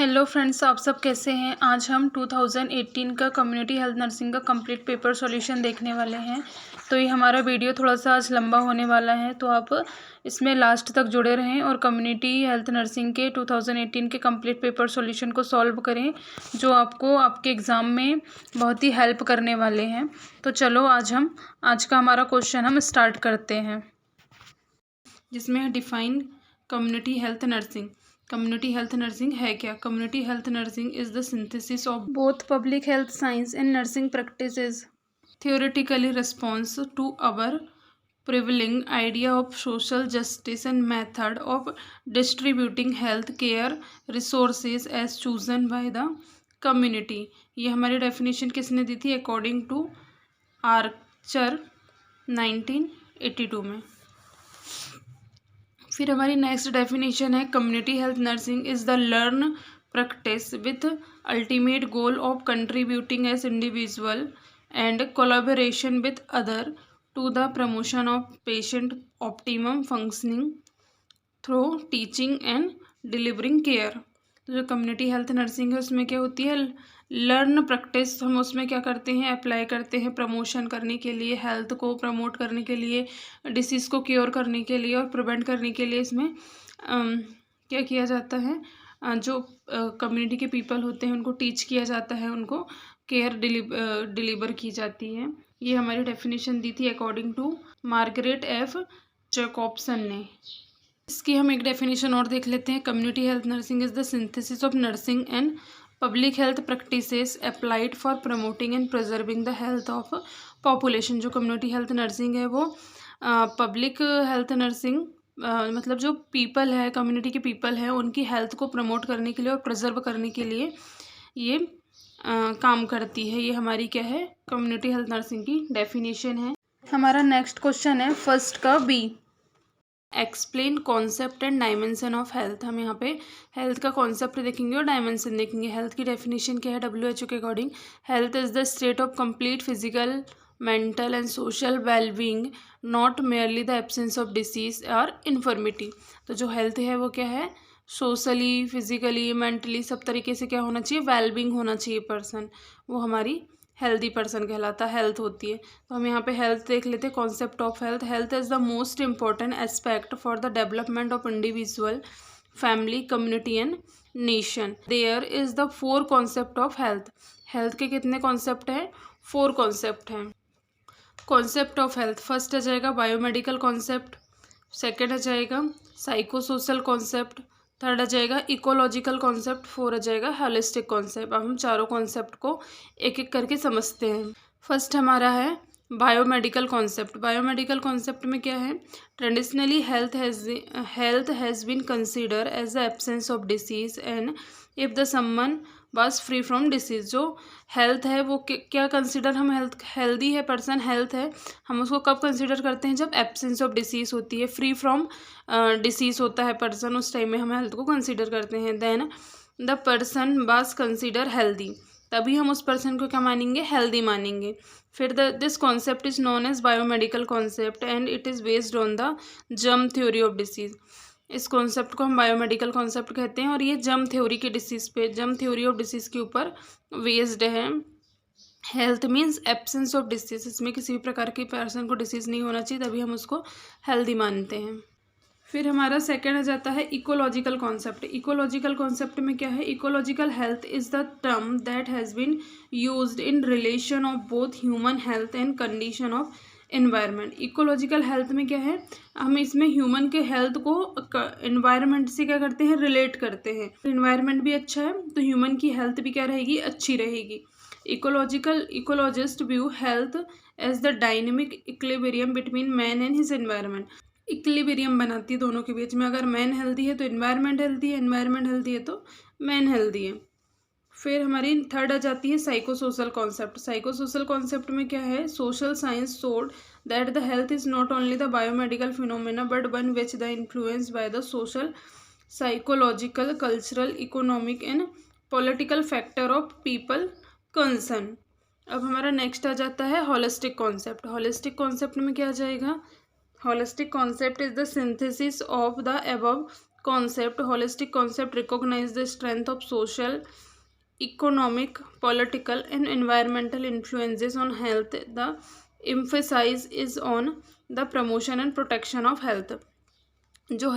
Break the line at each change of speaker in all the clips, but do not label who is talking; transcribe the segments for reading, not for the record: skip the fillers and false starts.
Hello friends, आप सब कैसे हैं। आज हम 2018 का कम्युनिटी हेल्थ नर्सिंग का कंप्लीट पेपर सॉल्यूशन देखने वाले हैं। तो ये हमारा वीडियो थोड़ा सा आज लंबा होने वाला है, तो आप इसमें लास्ट तक जुड़े रहें और कम्युनिटी हेल्थ नर्सिंग के 2018 के कंप्लीट पेपर सॉल्यूशन को सॉल्व करें, जो आपको आपके एग्ज़ाम में बहुत ही हेल्प करने वाले हैं। तो चलो आज का हमारा क्वेश्चन हम स्टार्ट करते हैं, जिसमें है define community health nursing. Community health nursing है क्या? Community health nursing is the synthesis of both public health science and nursing practices theoretically responds to our prevailing idea of social justice and method of distributing health care resources as chosen by the community। ये हमारी definition किसने दी थी? According to Archer 1982 में। फिर हमारी next definition है community health nursing is the learn practice with ultimate goal of contributing as individual and collaboration with other to the promotion of patient optimum functioning through teaching and delivering care। तो जो community health nursing है उसमें क्या होती है? Learn practice. हम उसमें क्या करते हैं? अप्लाई करते हैं प्रमोशन करने के लिए, हेल्थ को प्रमोट करने के लिए, डिसीज़ को क्योर करने के लिए और प्रिवेंट करने के लिए। इसमें क्या किया जाता है? जो कम्युनिटी के पीपल होते हैं उनको टीच किया जाता है, उनको केयर डिलीवर की जाती है। ये हमारी डेफिनेशन दी थी अकॉर्डिंग टू मार्गरेट एफ जैकॉब्सन ने। इसकी हम एक डेफिनेशन और देख लेते हैं। Community health nursing is the synthesis of nursing and public health practices applied for promoting and preserving the health of population. जो कम्युनिटी हेल्थ नर्सिंग है वो पब्लिक हेल्थ नर्सिंग मतलब जो पीपल है, कम्युनिटी के पीपल हैं, उनकी हेल्थ को प्रमोट करने के लिए और प्रिजर्व करने के लिए ये काम करती है। ये हमारी क्या है? कम्युनिटी हेल्थ नर्सिंग की डेफिनेशन है। हमारा नेक्स्ट क्वेश्चन है फर्स्ट का B, explain concept and dimension of health. हम यहाँ पे हेल्थ का कॉन्सेप्ट देखेंगे और डायमेंशन देखेंगे। हेल्थ की डेफिनेशन क्या है? WHO के according health is the state of complete physical, mental and social wellbeing, not merely the absence of disease और इन्फर्मिटी। तो जो हेल्थ है वो क्या है? सोशली, फिजिकली, मेंटली सब तरीके से क्या होना चाहिए? वेलबींग होना चाहिए पर्सन, वो हमारी हेल्दी पर्सन कहलाता है, हेल्थ होती है। तो हम यहाँ पे हेल्थ देख लेते हैं। Concept of health. Health is the most important aspect for the development of individual, family, community and nation. There is the 4 concept of health. Health के कितने कॉन्सेप्ट हैं? 4 कॉन्सेप्ट हैं। कॉन्सेप्ट ऑफ हेल्थ फर्स्ट आ जाएगा biomedical concept, second आ जाएगा psycho social concept, third आ जाएगा इकोलॉजिकल कॉन्सेप्ट, 4 आ जाएगा होलिस्टिक कॉन्सेप्ट। अब हम चारों कॉन्सेप्ट को एक एक करके समझते हैं। फर्स्ट हमारा है बायोमेडिकल कॉन्सेप्ट। बायोमेडिकल कॉन्सेप्ट में क्या है? Traditionally health has been consider as the absence of disease and if the someone was free from disease. जो हेल्थ है वो क्या कंसिडर, हम हेल्दी है पर्सन, हेल्थ है, हम उसको कब कंसिडर करते हैं? जब एब्सेंस ऑफ डिसीज होती है, फ्री फ्रॉम डिसीज होता है पर्सन, उस टाइम में हम हेल्थ को कंसिडर करते हैं। देन द पर्सन बस कंसिडर हेल्दी, तभी हम उस पर्सन को क्या मानेंगे? हेल्दी मानेंगे। फिर this concept is known as biomedical concept and it is based on the germ theory of disease. इस कॉन्सेप्ट को हम बायोमेडिकल कॉन्सेप्ट कहते हैं और ये जर्म थ्योरी के डिसीज़ पे, जर्म थ्योरी ऑफ डिसीज़ के ऊपर बेस्ड है। Health means absence of disease. इसमें किसी भी प्रकार के पर्सन को डिसीज़ नहीं होना चाहिए, तभी हम उसको हेल्दी मानते हैं। फिर हमारा सेकेंड आ जाता है इकोलॉजिकल कॉन्सेप्ट। इकोलॉजिकल कॉन्सेप्ट में क्या है? Ecological health is the term that has been used in relation of both human health and condition of environment. Ecological health में क्या है? हम इसमें ह्यूमन के हेल्थ को इन्वायरमेंट से क्या करते हैं? रिलेट करते हैं। इन्वायरमेंट भी अच्छा है तो ह्यूमन की हेल्थ भी क्या रहेगी? अच्छी रहेगी। Ecologist view health as the dynamic equilibrium between man and his environment. Equilibrium बनाती है दोनों के बीच में। अगर मैन हेल्दी है तो एनवायरनमेंट हेल्दी है, एनवायरनमेंट हेल्दी है तो मैन हेल्दी है। फिर हमारी थर्ड आ जाती है psycho social concept. Psycho social concept में क्या है? Social science showed that the health is not only the biomedical phenomena but one which the influence by the social, psychological, cultural, economic and political factor of people concern. अब हमारा next आ जाता है holistic concept. Holistic concept में क्या आ जाएगा? Holistic concept is the synthesis of the above concept, holistic concept recognize the strength of social, economic, political and environmental influences on health. The emphasis is on the promotion and protection of health. जो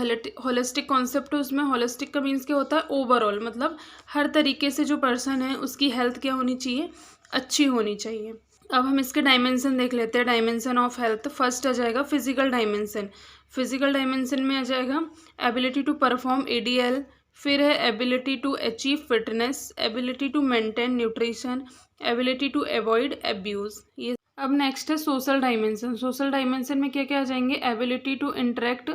holistic concept है उसमें holistic का means क्या होता है, overall, मतलब हर तरीके से जो पर्सन है उसकी हेल्थ क्या होनी चाहिए, अच्छी होनी चाहिए. अब हम इसके डायमेंशन देख लेते हैं. डायमेंशन ऑफ हेल्थ फर्स्ट आ जाएगा फिजिकल डायमेंशन. फिजिकल डायमेंशन में आ जाएगा एबिलिटी टू परफॉर्म एडीएल, फिर है ability to achieve fitness, ability to maintain nutrition, ability to avoid abuse. ये अब नेक्स्ट है सोशल डायमेंशन. सोशल डायमेंशन में क्या क्या आ जाएंगे, एबिलिटी टू इंटरेक्ट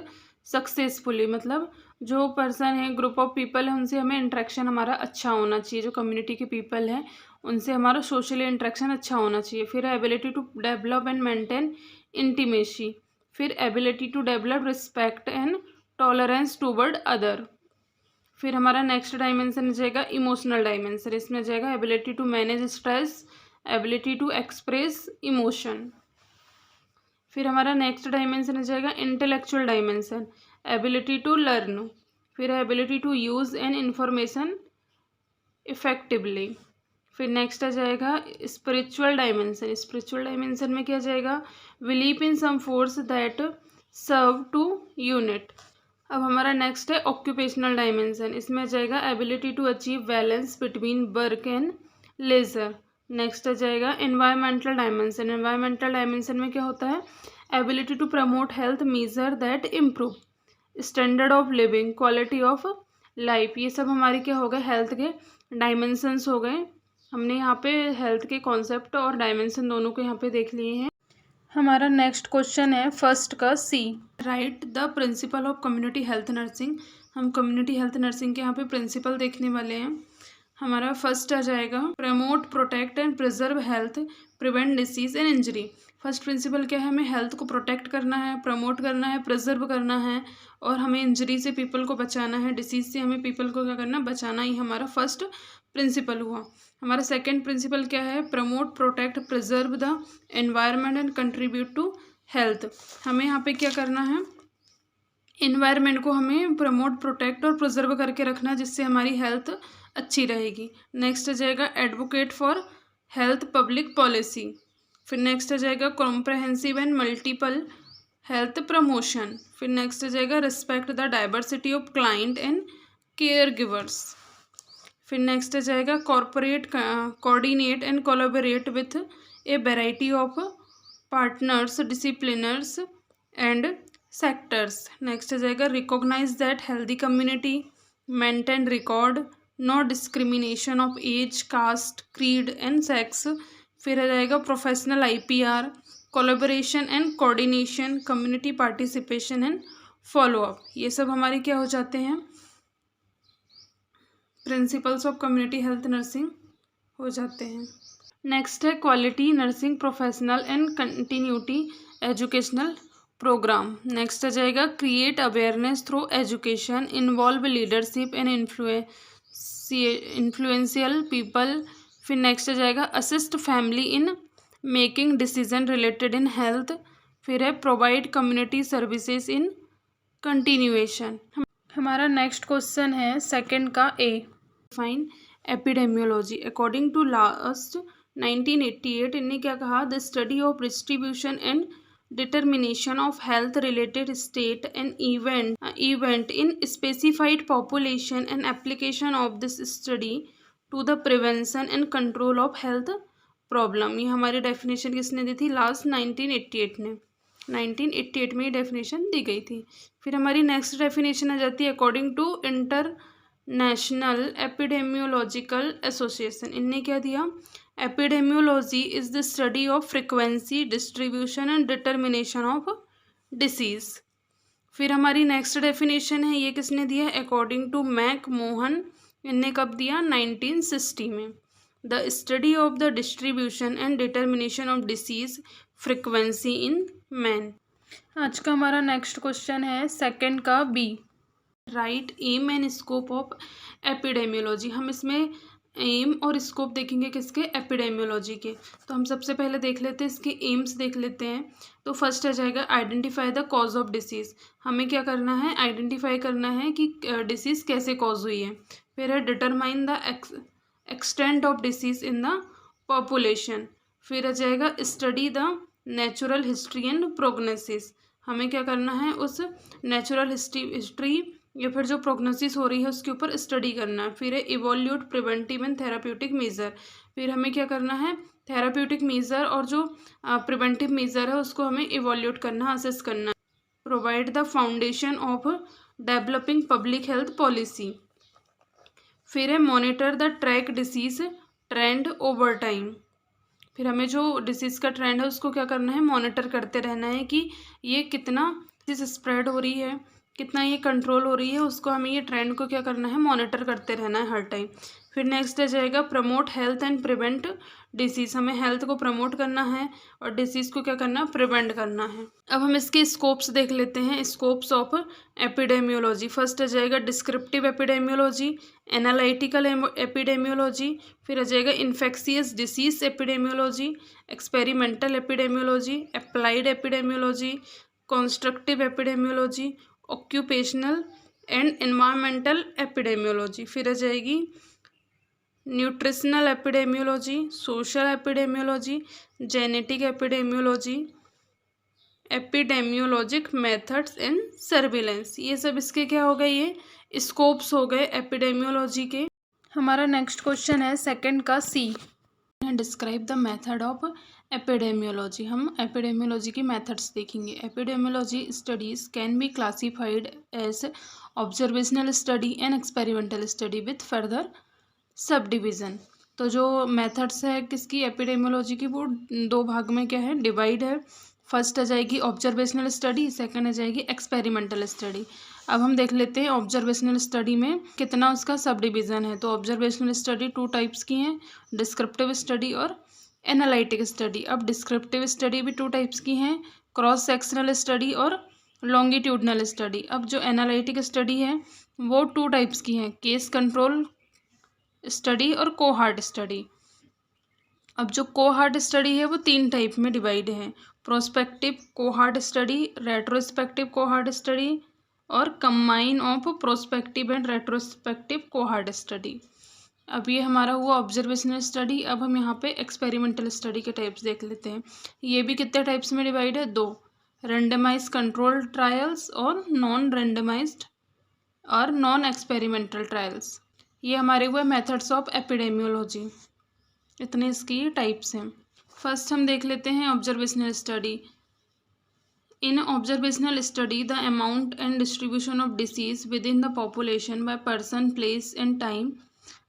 सक्सेसफुली, मतलब जो पर्सन है, ग्रुप ऑफ पीपल है, उनसे हमें इंटरेक्शन हमारा अच्छा होना चाहिए. जो कम्युनिटी के पीपल हैं उनसे हमारा सोशली इंटरेक्शन अच्छा होना चाहिए. फिर ability to develop and maintain intimacy, फिर ability to develop respect and tolerance toward other. फिर हमारा नेक्स्ट डायमेंशन हो जाएगा इमोशनल डायमेंशन. इसमें जाएगा ability to manage stress, ability to express emotion. फिर हमारा नेक्स्ट डायमेंशन हो जाएगा intellectual dimension, ability to learn. फिर ability to use an information effectively. फिर नेक्स्ट आ जाएगा स्पिरिचुअल डायमेंशन. स्पिरिचुअल डायमेंशन में क्या जाएगा, believe in some force that serve to unit. अब हमारा नेक्स्ट है ऑक्यूपेशनल डायमेंशन. इसमें जाएगा ability to achieve balance between work and leisure. Next आ जाएगा एनवायरमेंटल डायमेंशन. एनवायरमेंटल डायमेंशन में क्या होता है, ability to promote health measure that improve standard of living, quality of life. ये सब हमारे क्या हो गए, हेल्थ के डायमेंशंस हो गए. हमने यहाँ पे हेल्थ के कॉन्सेप्ट और डायमेंशन दोनों को यहाँ पे देख लिए हैं. हमारा नेक्स्ट क्वेश्चन है फर्स्ट का C, write the principle of community health nursing. हम कम्युनिटी हेल्थ नर्सिंग के यहाँ पे प्रिंसिपल देखने वाले हैं. हमारा फर्स्ट आ जाएगा promote, protect and preserve health, prevent disease and injury. First principle क्या है, हमें हेल्थ को प्रोटेक्ट करना है, प्रमोट करना है, प्रिजर्व करना है और हमें इंजरी से पीपल को बचाना है, डिसीज से हमें पीपल को क्या करना, बचाना. ही हमारा फर्स्ट प्रिंसिपल हुआ. हमारा सेकंड प्रिंसिपल क्या है, promote, protect, preserve the environment and contribute to health. हमें यहाँ पे क्या करना है, इन्वायरमेंट को हमें प्रमोट, प्रोटेक्ट और प्रिजर्व करके रखना जिससे हमारी हेल्थ अच्छी रहेगी. नेक्स्ट आ जाएगा advocate for health public policy. फिर नेक्स्ट आ जाएगा comprehensive and multiple health promotion. फिर नेक्स्ट आ जाएगा respect the diversity of client and care givers. फिर नेक्स्ट आ जाएगा corporate, coordinate and collaborate with a variety of partners, disciplines and sectors. Next आ जाएगा recognise that healthy community, maintain record, no discrimination of age, caste, creed and sex. फिर आ जाएगा professional IPR, collaboration and coordination, community participation and follow up. ये सब हमारे क्या हो जाते हैं, principles of community health nursing हो जाते हैं. नेक्स्ट है quality nursing professional and continuity educational programme. Next आ जाएगा create awareness through education, involve leadership and influential people. फिर नेक्स्ट आ जाएगा assist family in making decision related in health. फिर है provide community services in continuation. हमारा next question है second का A, fine epidemiology. According to last 1988 इनने क्या कहा, the study of distribution and determination of health related state and event in specified population and application of this study to the prevention and control of health problem. ये हमारी definition किसने दी थी, last 1988 ने. 1988 में ये डेफिनेशन दी गई थी. फिर हमारी नेक्स्ट डेफिनेशन आ जाती है according to International Epidemiological Association. इनने क्या दिया, epidemiology is the study of frequency, distribution and determination of disease. फिर हमारी नेक्स्ट डेफिनेशन है, ये किसने दिया है, अकॉर्डिंग टू मैक मोहन. इनने कब दिया, 1960 में. The study of the distribution and determination of disease frequency in man. आज का हमारा नेक्स्ट क्वेश्चन है सेकंड का B, write aim and scope of epidemiology. हम इसमें एम और स्कोप देखेंगे किसके, एपिडेमियोलॉजी के। तो हम सबसे पहले देख लेते हैं इसके एम्स देख लेते हैं। तो फर्स्ट आ जाएगा identify the cause of disease. हमें क्या करना है, आइडेंटिफाई करना है कि डिसीज़ कैसे कॉज हुई है। फिर है determine the extent of disease in the population. फिर आ जाएगा study the natural history and prognosis. हमें क्या करना है, उस नेचुरल हिस्ट्री या फिर जो प्रोग्नोसिस हो रही है उसके ऊपर स्टडी करना है। फिर है evaluate preventive and therapeutic measure. फिर हमें क्या करना है, थेराप्यूटिक मेजर और जो प्रिवेंटिव मेजर है उसको हमें इवोल्यूट करना, असेस करना है। Provide the foundation of developing public health policy. फिर है monitor the track disease trend over time. फिर हमें जो डिसीज़ का ट्रेंड है उसको क्या करना है, मॉनिटर करते रहना है कि ये कितना डिसीज स्प्रेड हो रही है, कितना ये कंट्रोल हो रही है, उसको हमें ये ट्रेंड को क्या करना है, मॉनिटर करते रहना है हर टाइम। फिर नेक्स्ट आ जाएगा promote health and prevent disease. हमें हेल्थ को प्रमोट करना है और डिसीज़ को क्या करना है, प्रिवेंट करना है। अब हम इसके स्कोप्स देख लेते हैं, स्कोप्स ऑफ एपिडेमियोलॉजी। फर्स्ट आ जाएगा डिस्क्रिप्टिव एपिडेमियोलॉजी, एनालिटिकल एपिडेमियोलॉजी। फिर आ जाएगा infectious disease epidemiology, experimental epidemiology, applied epidemiology, constructive epidemiology, occupational and environmental epidemiology. फिर आ जाएगी nutritional epidemiology, social epidemiology, genetic epidemiology, epidemiologic methods and surveillance. ये सब इसके क्या हो गए, ये स्कोप्स हो गए एपिडेमियोलॉजी के। हमारा नेक्स्ट क्वेश्चन है सेकंड का C, describe the method of epidemiology. हम एपिडेमियोलॉजी की मेथड्स देखेंगे। Epidemiology studies can be classified as observational study and experimental study with further subdivision. तो जो मेथड्स है किसकी, एपिडेमियोलॉजी की, वो दो भाग में क्या है, डिवाइड है। फर्स्ट आ जाएगी ऑब्जर्वेशनल स्टडी, सेकंड आ जाएगी एक्सपेरिमेंटल स्टडी। अब हम देख लेते हैं ऑब्जर्वेशनल स्टडी में कितना उसका सब डिवीज़न है। तो ऑब्जर्वेशनल स्टडी टू टाइप्स की हैं, डिस्क्रिप्टिव स्टडी और एनालिटिक स्टडी। अब डिस्क्रिप्टिव स्टडी भी टू टाइप्स की हैं, क्रॉस सेक्शनल स्टडी और लॉन्गिट्यूडनल स्टडी। अब जो एनालिटिक स्टडी है वो टू टाइप्स की हैं, केस कंट्रोल स्टडी और कोहार्ट स्टडी। अब जो कोहार्ट स्टडी है वो तीन टाइप में डिवाइड है, prospective cohort study, retrospective cohort study और combine of prospective and retrospective cohort study. अब ये हमारा हुआ ऑब्जर्वेशनल स्टडी। अब हम यहाँ पे एक्सपेरिमेंटल स्टडी के टाइप्स देख लेते हैं। ये भी कितने टाइप्स में डिवाइड है, दो, रेंडमाइज कंट्रोल ट्रायल्स और नॉन रेंडमाइज्ड और नॉन एक्सपेरिमेंटल ट्रायल्स। ये हमारे हुए मेथड्स ऑफ एपिडेमियोलॉजी। इतने इसकी टाइप्स हैं। फर्स्ट हम देख लेते हैं observational study. In observational study the amount and distribution of disease within the population by person, place and time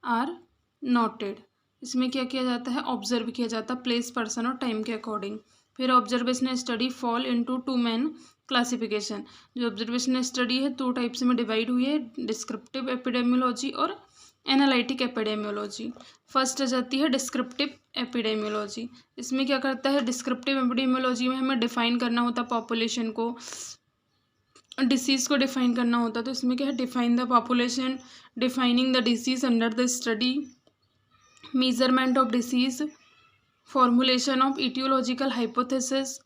are noted. इसमें क्या किया जाता है, ऑब्जर्व किया जाता है प्लेस, पर्सन और टाइम के अकॉर्डिंग। फिर observational study fall into two main classification. जो ऑब्जर्वेशनल स्टडी है टू टाइप्स में डिवाइड हुई है, डिस्क्रिप्टिव एपिडेमियोलॉजी और एनालिटिक एपिडेमियोलॉजी। फर्स्ट आ जाती है डिस्क्रिप्टिव एपिडेमियोलॉजी। इसमें क्या करता है, डिस्क्रिप्टिव एपिडेमियोलॉजी में हमें डिफाइन करना होता है पॉपुलेशन को, डिसीज़ को डिफाइन करना होता है। तो इसमें क्या है, define the population, defining the disease under the study, measurement of disease, formulation of aetiological hypothesis,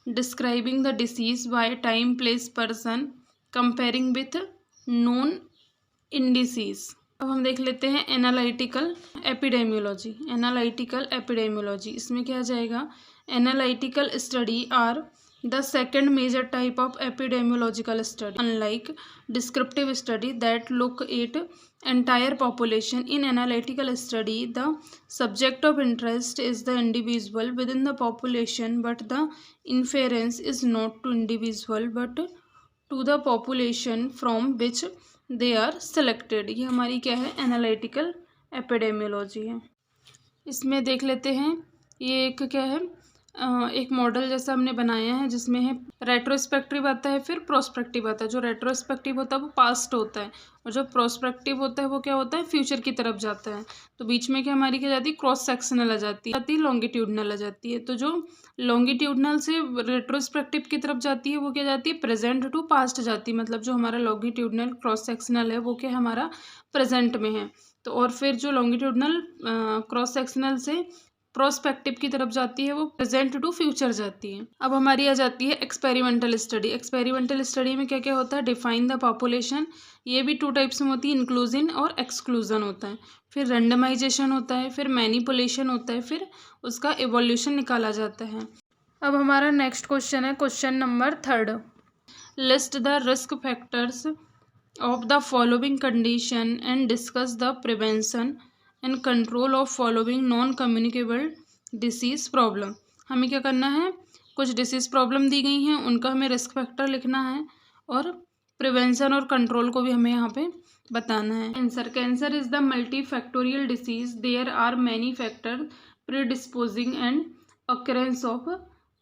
describing the disease by time, place, person, comparing with known indices. अब हम देख लेते हैं एनालिटिकल एपिडेमियोलॉजी। एनालिटिकल एपिडेमियोलॉजी इसमें क्या आ जाएगा, analytical study are the second major type of epidemiological study, unlike descriptive study that look at entire population. In analytical study the subject of interest is the individual within the population, but the inference is not to individual but to the population from which they are selected। ये हमारी क्या है, analytical epidemiology है। इसमें देख लेते हैं, ये एक क्या है, एक मॉडल जैसा हमने बनाया है जिसमें है रेट्रोस्पेक्टिव आता है, फिर प्रोस्पेक्टिव आता है। जो रेट्रोस्पेक्टिव होता है वो पास्ट होता है और जो प्रोस्पेक्टिव होता है वो क्या होता है, फ्यूचर की तरफ जाता है। तो बीच में क्या हमारी क्या जाती है, क्रॉस सेक्शनल आ जाती है, लॉन्गिट्यूडनल आ जाती है। तो जो लॉन्गिट्यूडनल से रेट्रोस्पेक्टिव की तरफ जाती है वो क्या जाती है, प्रेजेंट टू पास्ट जाती है। मतलब जो हमारा लॉन्गिट्यूडनल क्रॉस सेक्शनल है वो क्या हमारा प्रेजेंट में है, तो और फिर जो लॉन्गिट्यूडनल क्रॉस सेक्शनल से प्रोस्पेक्टिव की तरफ जाती है वो प्रेजेंट टू फ्यूचर जाती है। अब हमारी आ जाती है एक्सपेरिमेंटल स्टडी। एक्सपेरिमेंटल स्टडी में क्या क्या होता है, डिफाइन द पॉपुलेशन, ये भी 2 टाइप्स में होती है, इंक्लूजन और एक्सक्लूजन होता है। फिर रेंडमाइजेशन होता है, फिर मैनिपुलेशन होता है, फिर उसका एवोल्यूशन निकाला जाता है। अब हमारा नेक्स्ट क्वेश्चन है question number 3। List the risk factors of the following condition and discuss the prevention and control of following non-communicable disease problem। हमें क्या करना है, कुछ डिसीज़ प्रॉब्लम दी गई हैं, उनका हमें रिस्क फैक्टर लिखना है और प्रिवेंशन और कंट्रोल को भी हमें यहाँ पे बताना है। Cancer is the multifactorial disease, there are many factor predisposing and occurrence of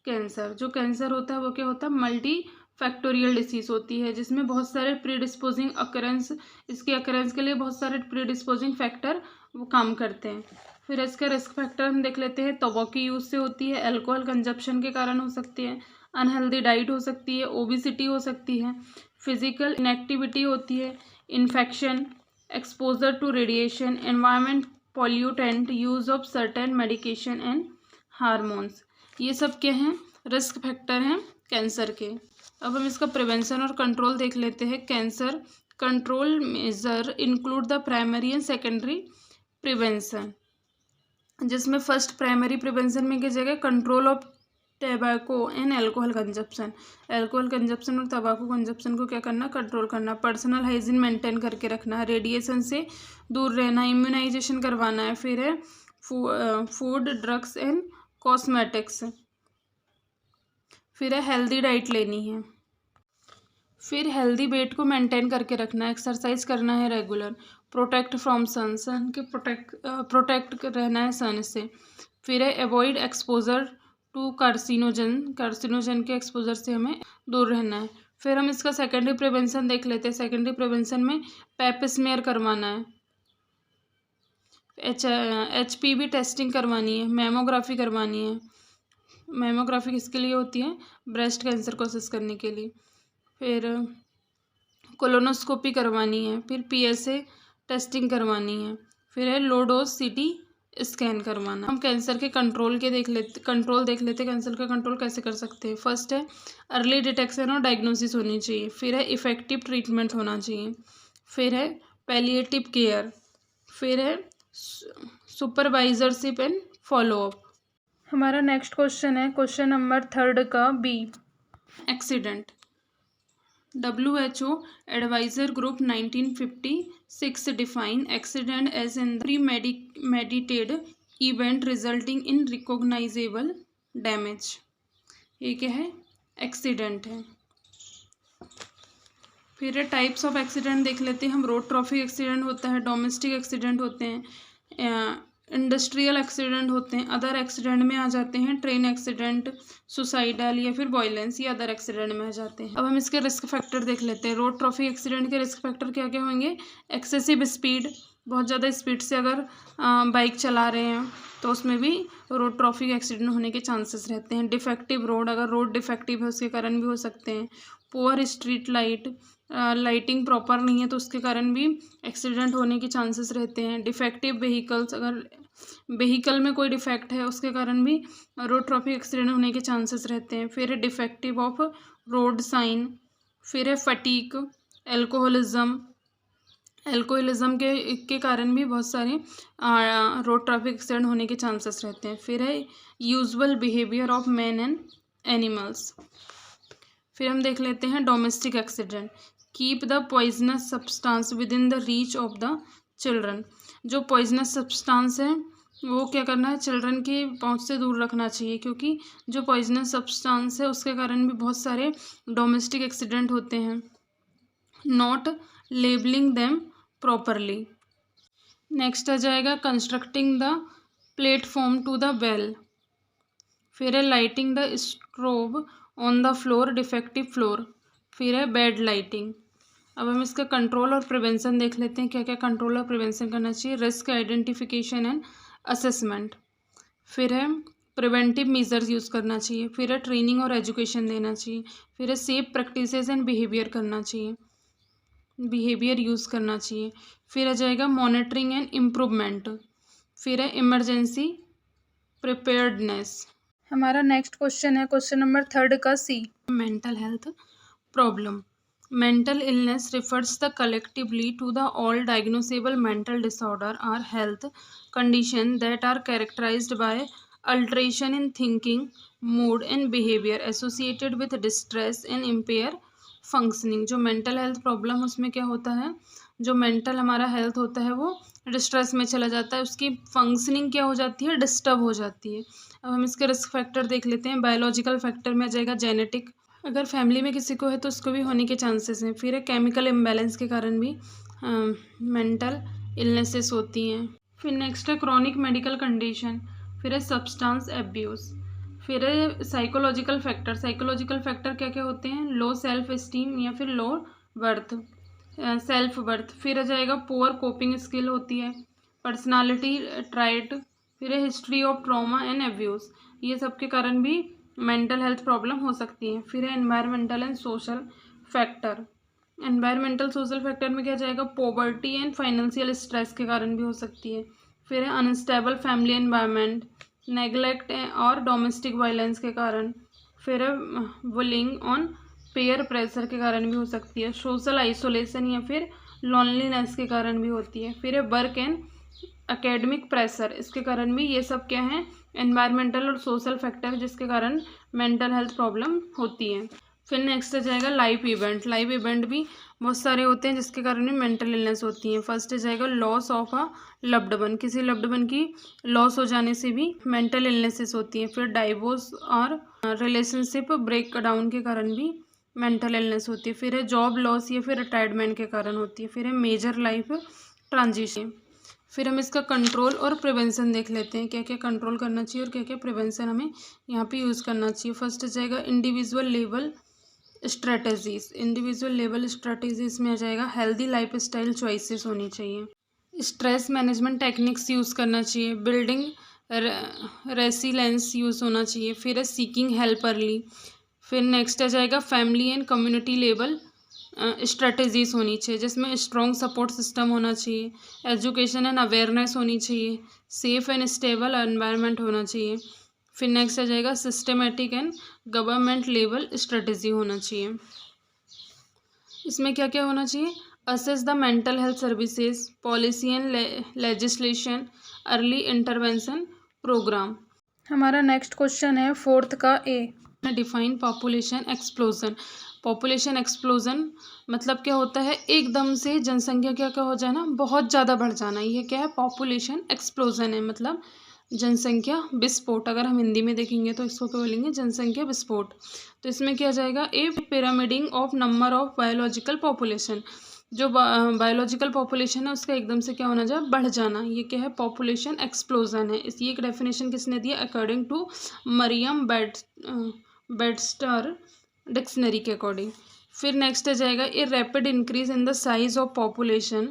cancer. जो कैंसर होता है वो क्या होता है, मल्टी फैक्टोरियल डिसीज होती है, जिसमें बहुत सारे प्रीडिस्पोजिंग अकरेंस, इसके अकरेंस के लिए बहुत सारे प्रीडिस्पोजिंग फैक्टर वो काम करते हैं। फिर इसका रिस्क फैक्टर हम देख लेते हैं। तंबाकू यूज़ से होती है, अल्कोहल कंजप्शन के कारण हो सकती है, अनहेल्दी डाइट हो सकती है, ओबिसिटी हो सकती है, फिजिकल इनएक्टिविटी होती है, infection, exposure to radiation, environment pollutant, use of certain medication and hormones. ये सब क्या हैं, रिस्क फैक्टर हैं कैंसर के। अब हम इसका प्रिवेंशन और कंट्रोल देख लेते हैं। Cancer control measure include the primary and secondary prevention, जिसमें फर्स्ट प्राइमरी प्रिवेंशन में क्या जगह, control of tobacco and alcohol consumption. Alcohol consumption और तंबाकू कंजप्शन को क्या करना, कंट्रोल करना। पर्सनल हाइजीन मेंटेन करके रखना है, रेडिएशन से दूर रहना, इम्यूनाइजेशन करवाना है। फिर है फूड, ड्रग्स एंड कॉस्मेटिक्स। फिर है हेल्दी डाइट लेनी है। फिर हेल्दी वेट को मेंटेन करके रखना है, एक्सरसाइज करना है regular, protect from sun, sun के प्रोटेक्ट रहना है सन से। फिर है avoid exposure to carcinogen, carcinogen के एक्सपोजर से हमें दूर रहना है। फिर हम इसका सेकेंडरी प्रिवेंशन देख लेते हैं। सेकेंडरी प्रिवेंशन में पेप स्मेयर करवाना है, HPV टेस्टिंग करवानी है, मेमोग्राफी करवानी है। मेमोग्राफी किसके लिए होती है, ब्रेस्ट कैंसर को असेस करने के लिए। फिर कोलोनोस्कोपी करवानी है। फिर PSA टेस्टिंग करवानी है। फिर है लो डोज CT स्कैन करवाना। हम कैंसर के कंट्रोल देख लेते कैंसर का कंट्रोल कैसे कर सकते हैं। फर्स्ट है अर्ली डिटेक्शन और डायग्नोसिस होनी चाहिए। फिर है इफेक्टिव ट्रीटमेंट होना चाहिए। फिर है पैलिएटिव केयर। फिर है सुपरवाइजरशिप एंड फॉलोअप। हमारा नेक्स्ट क्वेश्चन है क्वेश्चन नंबर 3 का B, accident. WHO advisor group 1956 define accident as an premeditated event resulting in recognisable damage. ये क्या है, एक्सीडेंट है। फिर टाइप्स ऑफ एक्सीडेंट देख लेते हैं हम। रोड ट्रैफिक एक्सीडेंट होता है, डोमेस्टिक एक्सीडेंट होते हैं, इंडस्ट्रियल एक्सीडेंट होते हैं, अदर एक्सीडेंट में आ जाते हैं ट्रेन एक्सीडेंट, सुसाइडल या फिर वायलेंस, ये अदर एक्सीडेंट में आ जाते हैं। अब हम इसके रिस्क फैक्टर देख लेते हैं। रोड ट्रैफिक एक्सीडेंट के रिस्क फैक्टर क्या क्या होंगे, एक्सेसिव स्पीड, बहुत ज़्यादा स्पीड से अगर बाइक चला रहे हैं तो उसमें भी रोड ट्रैफिक एक्सीडेंट होने के चांसेस रहते हैं। डिफेक्टिव रोड, अगर रोड डिफेक्टिव है उसके कारण भी हो सकते हैं। Poor street light, lighting proper नहीं है तो उसके कारण भी एक्सीडेंट होने के चांसेस रहते हैं। डिफेक्टिव व्हीकल्स, अगर व्हीकल में कोई डिफेक्ट है उसके कारण भी रोड ट्रैफिक एक्सीडेंट होने के चांसेस रहते हैं। फिर डिफेक्टिव ऑफ रोड साइन। फिर है फटीक, एल्कोहलिज्म के कारण भी बहुत सारे रोड ट्रैफिक एक्सीडेंट होने के चांसेस रहते हैं। फिर है usual behaviour of man and animals. फिर हम देख लेते हैं domestic accident. Keep the poisonous substance with in the reach of the children. जो पॉइजनस सब्सटेंस है वो क्या करना है, चिल्ड्रन की पहुंच से दूर रखना चाहिए, क्योंकि जो पॉइजनस सब्सटेंस है उसके कारण भी बहुत सारे डोमेस्टिक एक्सीडेंट होते हैं। Not labelling them properly. Next आ जाएगा constructing the platform to the bell. फिर है lighting the strobe on the floor, defective floor. फिर है बेड लाइटिंग। अब हम इसका कंट्रोल और प्रिवेंशन देख लेते हैं, क्या क्या कंट्रोल और प्रिवेंशन करना चाहिए। Risk identification and assessment. फिर है प्रिवेंटिव मेजर्स यूज़ करना चाहिए। फिर है ट्रेनिंग और एजुकेशन देना चाहिए। फिर है सेफ प्रैक्टिसेस एंड बिहेवियर करना चाहिए। बिहेवियर यूज़ करना चाहिए। फिर आ जाएगा मॉनिटरिंग एंड इम्प्रूवमेंट। फिर है इमरजेंसी प्रिपेयर्डनेस। हमारा नेक्स्ट क्वेश्चन है क्वेश्चन नंबर 3 का C, mental health problem. Mental illness refers the collectively to the all diagnosable mental disorder or health condition that are characterized by alteration in thinking, mood and behavior associated with distress and impair functioning। जो mental health problem उसमें क्या होता है, जो mental हमारा health होता है वो डिस्ट्रेस में चला जाता है, उसकी फंक्शनिंग क्या हो जाती है, डिस्टर्ब हो जाती है। अब हम इसके रिस्क फैक्टर देख लेते हैं। बायोलॉजिकल फैक्टर में आ जाएगा जेनेटिक, अगर फैमिली में किसी को है तो उसको भी होने के चांसेस हैं। फिर है केमिकल इम्बैलेंस के कारण भी मेंटल इलनेसेस होती हैं। फिर नेक्स्ट है क्रॉनिक मेडिकल कंडीशन। फिर है सब्सटेंस एब्यूज़। फिर है साइकोलॉजिकल फैक्टर। साइकोलॉजिकल फैक्टर क्या क्या होते हैं, लो सेल्फ एस्टीम या फिर लो वर्थ, सेल्फ वर्थ। फिर आ जाएगा पुअर कोपिंग स्किल होती है, पर्सनालिटी ट्राइट। फिर है history of trauma and abuse, ये सब के कारण भी मेंटल हेल्थ प्रॉब्लम हो सकती है। फिर है environmental and social factor. Environmental social factor में क्या जाएगा, पॉवर्टी एंड फाइनेंशियल स्ट्रेस के कारण भी हो सकती है। फिर है अनस्टेबल फैमिली एनवायरनमेंट, नेगलेक्ट और डोमेस्टिक वायलेंस के कारण। फिर है बुलिंग ऑन पेयर प्रेशर के कारण भी हो सकती है। सोशल आइसोलेशन या फिर लॉनलीनेस के कारण भी होती है। फिर है वर्क एंड एकेडमिक प्रेशर, इसके कारण भी, ये सब क्या है, एनवायरमेंटल और सोशल फैक्टर जिसके कारण मेंटल हेल्थ प्रॉब्लम होती है। फिर नेक्स्ट आ जाएगा लाइफ इवेंट। लाइफ इवेंट भी बहुत सारे होते हैं जिसके कारण भी मेंटल इलनेस होती है। फर्स्ट आ जाएगा loss of a loved one, किसी लव्ड वन की लॉस हो जाने से भी मेंटल इलनेसेस होती है। फिर डाइवोर्स और रिलेशनशिप ब्रेक डाउन के कारण भी मेंटल इलनेस होती है। फिर है जॉब लॉस या फिर रिटायरमेंट के कारण होती है। फिर है मेजर लाइफ ट्रांजिशन। फिर हम इसका कंट्रोल और प्रिवेंशन देख लेते हैं, क्या क्या कंट्रोल करना चाहिए और क्या क्या प्रिवेंशन हमें यहाँ पे यूज़ करना चाहिए। फर्स्ट आ जाएगा individual level strategies. Individual level strategies में आ जाएगा हेल्दी लाइफ स्टाइल चॉइसेस होनी चाहिए, स्ट्रेस मैनेजमेंट टेक्निक्स यूज़ करना चाहिए, बिल्डिंग रेसिलेंस यूज़ होना चाहिए। फिर है सीकिंग हेल्प अर्ली। फिर नेक्स्ट आ जाएगा family and community level strategies होनी चाहिए जिसमें स्ट्रॉन्ग सपोर्ट सिस्टम होना चाहिए, एजुकेशन एंड अवेयरनेस होनी चाहिए, सेफ एंड स्टेबल एनवायरनमेंट होना चाहिए। फिर नेक्स्ट आ जाएगा systematic and government level strategy होना चाहिए। इसमें क्या क्या होना चाहिए, assess the mental health services, policy and legislation, early intervention programme. हमारा नेक्स्ट क्वेश्चन है 4th का A, define population explosion. Population explosion मतलब क्या होता है, एकदम से जनसंख्या क्या क्या हो जाना, बहुत ज़्यादा बढ़ जाना, ये क्या है, पॉपुलेशन एक्सप्लोजन है, मतलब जनसंख्या विस्फोट। अगर हम हिंदी में देखेंगे तो इसको क्या बोलेंगे, जनसंख्या विस्फोट। तो इसमें क्या जाएगा, a pyramiding of number of biological population, जो बायोलॉजिकल पॉपुलेशन है उसका एकदम से क्या होना जाए, बढ़ जाना, ये क्या है, पॉपुलेशन एक्सप्लोजन है। इस ये एक डेफिनेशन किसने दिया, अकॉर्डिंग टू मरियम बेडस्टर डिक्शनरी के अकॉर्डिंग। फिर नेक्स्ट आ जाएगा a rapid increase in the size of population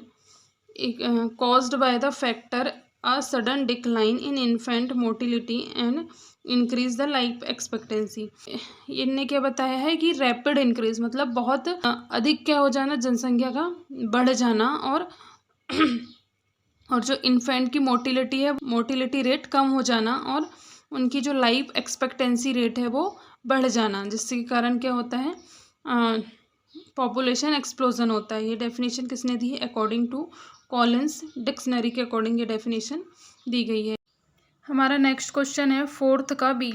caused by the factor a sudden decline in infant motility and increase the life expectancy. इनने क्या बताया है कि रैपिड इंक्रीज मतलब बहुत अधिक क्या हो जाना, जनसंख्या का बढ़ जाना, और जो इन्फेंट की मोटिलिटी है, मोटिलिटी रेट कम हो जाना, और उनकी जो लाइफ एक्सपेक्टेंसी रेट है वो बढ़ जाना, जिसके कारण क्या होता है, पॉपुलेशन एक्सप्लोजन होता है। ये डेफिनेशन किसने दी है, अकॉर्डिंग टू कॉलिंस डिक्शनरी के अकॉर्डिंग ये डेफिनेशन दी गई है। हमारा नेक्स्ट क्वेश्चन है 4th का B,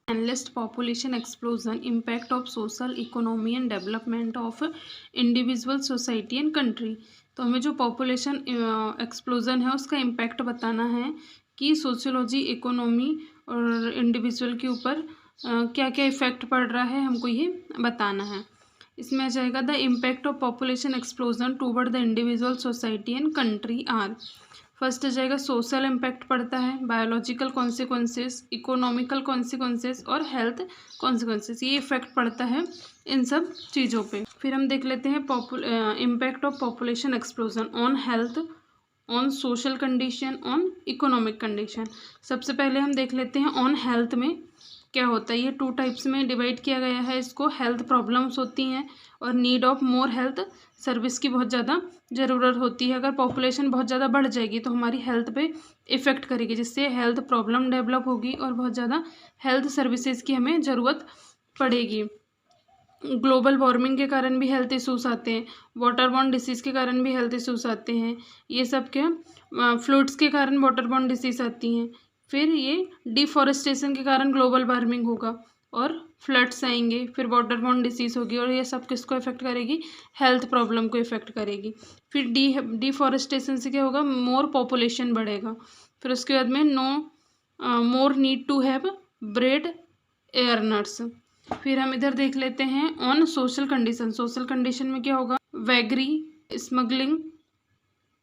analyst population explosion impact of social economy and development of individual society and country. तो हमें जो पॉपुलेशन एक्सप्लोजन है उसका इम्पैक्ट बताना है कि सोशियोलॉजी, इकोनॉमी और इंडिविजुअल के ऊपर क्या क्या इफ़ेक्ट पड़ रहा है, हमको ये बताना है। इसमें आ जाएगा the impact of population explosion toward the individual society and country are. First आ जाएगा सोशल इम्पैक्ट पड़ता है, बायोलॉजिकल कॉन्सिक्वेंसेस, इकोनॉमिकल कॉन्सिक्वेंसेस और हेल्थ कॉन्सिक्वेंसेस, ये इफेक्ट पड़ता है इन सब चीज़ों पे। फिर हम देख लेते हैं impact of population explosion on health, on social condition, on economic condition. सबसे पहले हम देख लेते हैं ऑन हेल्थ में, क्या होता है। ये 2 टाइप्स में डिवाइड किया गया है इसको। हेल्थ प्रॉब्लम्स होती हैं और need of more health service की बहुत ज़्यादा ज़रूरत होती है। अगर पॉपुलेशन बहुत ज़्यादा बढ़ जाएगी तो हमारी हेल्थ पे इफ़ेक्ट करेगी, जिससे हेल्थ प्रॉब्लम डेवलप होगी और बहुत ज़्यादा हेल्थ सर्विसेज की हमें ज़रूरत पड़ेगी। ग्लोबल वार्मिंग के कारण भी हेल्थ इश्यूज आते हैं, वाटरबॉर्न डिसीज़ के कारण भी हेल्थ इश्यूज आते हैं, ये सब क्या फ्लूड्स के कारण वाटरबॉर्न डिसीज़ आती हैं। फिर ये डिफॉरेस्टेशन के कारण ग्लोबल वार्मिंग होगा और फ्लड्स आएंगे, फिर वाटरबॉर्न डिसीज़ होगी और ये सब किसको इफेक्ट करेगी, हेल्थ प्रॉब्लम को इफेक्ट करेगी। फिर डिफॉरेस्टेशन से क्या होगा, मोर पॉपुलेशन बढ़ेगा। फिर उसके बाद में मोर नीड टू हैव ब्रेड एयरनर्स। फिर हम इधर देख लेते हैं on social condition. Social condition में क्या होगा, वैगरी स्मगलिंग,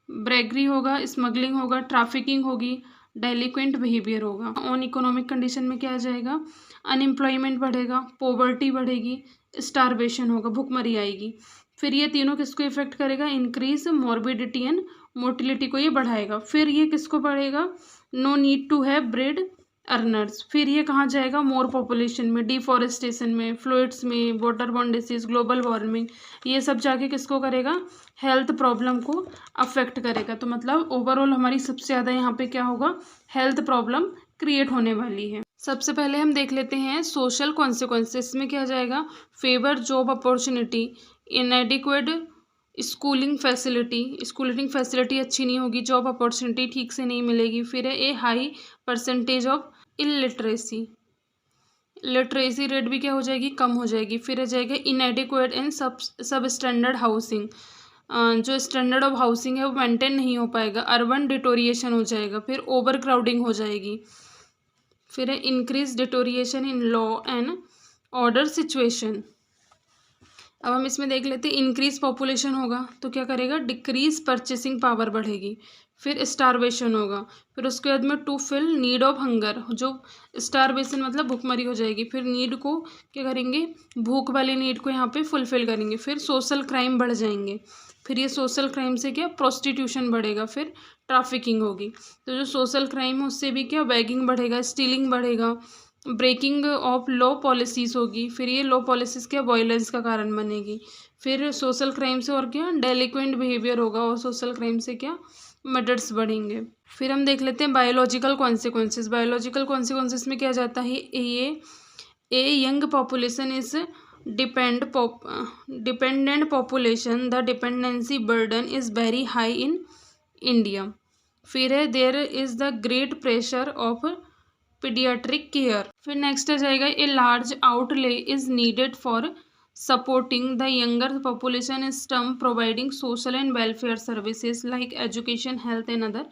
ब्रैगरी होगा, स्मगलिंग होगा, ट्रैफिकिंग होगी, डेलिक्वेंट बिहेवियर होगा। ऑन इकोनॉमिक कंडीशन में क्या आ जाएगा, अनएम्प्लॉयमेंट बढ़ेगा, पॉवर्टी बढ़ेगी, स्टारवेशन होगा, भुखमरी आएगी। फिर ये तीनों किसको इफेक्ट करेगा, इंक्रीज मॉर्बिडिटी एंड मोर्टिलिटी को ये बढ़ाएगा। फिर ये किसको बढ़ेगा, no need to have bread earners. फिर ये कहाँ जाएगा, मोर पॉपुलेशन में, डिफॉरेस्टेशन में, फ्लूइड्स में, वाटरबॉर्न डिसीज, ग्लोबल वार्मिंग, ये सब जाके किसको करेगा, हेल्थ प्रॉब्लम को अफेक्ट करेगा। तो मतलब ओवरऑल हमारी सबसे ज़्यादा यहाँ पे क्या होगा, हेल्थ प्रॉब्लम क्रिएट होने वाली है। सबसे पहले हम देख लेते हैं सोशल कॉन्सिक्वेंसेस में क्या जाएगा, favour job opportunity, इनएडिक्वेट schooling facility अच्छी नहीं होगी, जॉब अपॉर्चुनिटी ठीक से नहीं मिलेगी। फिर है a high percentage of literacy rate भी क्या हो जाएगी, कम हो जाएगी। फिर आ जाएगा इनएडिक्वेट एंड सब स्टैंडर्ड हाउसिंग, जो स्टैंडर्ड ऑफ हाउसिंग है वो मेंटेन नहीं हो पाएगा, अर्बन डिटोरिएशन हो जाएगा। फिर ओवर क्राउडिंग हो जाएगी। फिर है increase deterioration in law and order situation. अब हम इसमें देख लेते हैं, इंक्रीज पॉपुलेशन होगा तो क्या करेगा, डिक्रीज परचेसिंग पावर बढ़ेगी। फिर स्टारवेशन होगा। फिर उसके बाद में to fill need of hunger, जो स्टारवेशन मतलब भूखमरी हो जाएगी। फिर नीड को क्या करेंगे, भूख वाली नीड को यहाँ पे फुलफिल करेंगे। फिर सोशल क्राइम बढ़ जाएंगे। फिर ये सोशल क्राइम से क्या, प्रोस्टिट्यूशन बढ़ेगा। फिर ट्रैफिकिंग होगी। तो जो सोशल क्राइम है उससे भी क्या, बैगिंग बढ़ेगा, स्टीलिंग बढ़ेगा, ब्रेकिंग ऑफ लॉ पॉलिसीज़ होगी। फिर ये लॉ पॉलिसीज़ क्या, वायलेंस का कारण बनेगी। फिर सोशल क्राइम से और क्या, डेलिक्वेंट बिहेवियर होगा और सोशल क्राइम से क्या, मर्डर्स बढ़ेंगे। फिर हम देख लेते हैं बायोलॉजिकल कॉन्सिक्वेंसेस। बायोलॉजिकल कॉन्सिक्वेंसेस में क्या जाता है, ये young population is dependent population, the dependency burden is very high in India. फिर है there is the great pressure of paediatric care. फिर नेक्स्ट आ जाएगा, a large outlay is needed for supporting the younger population is term providing social and welfare services like education, health and other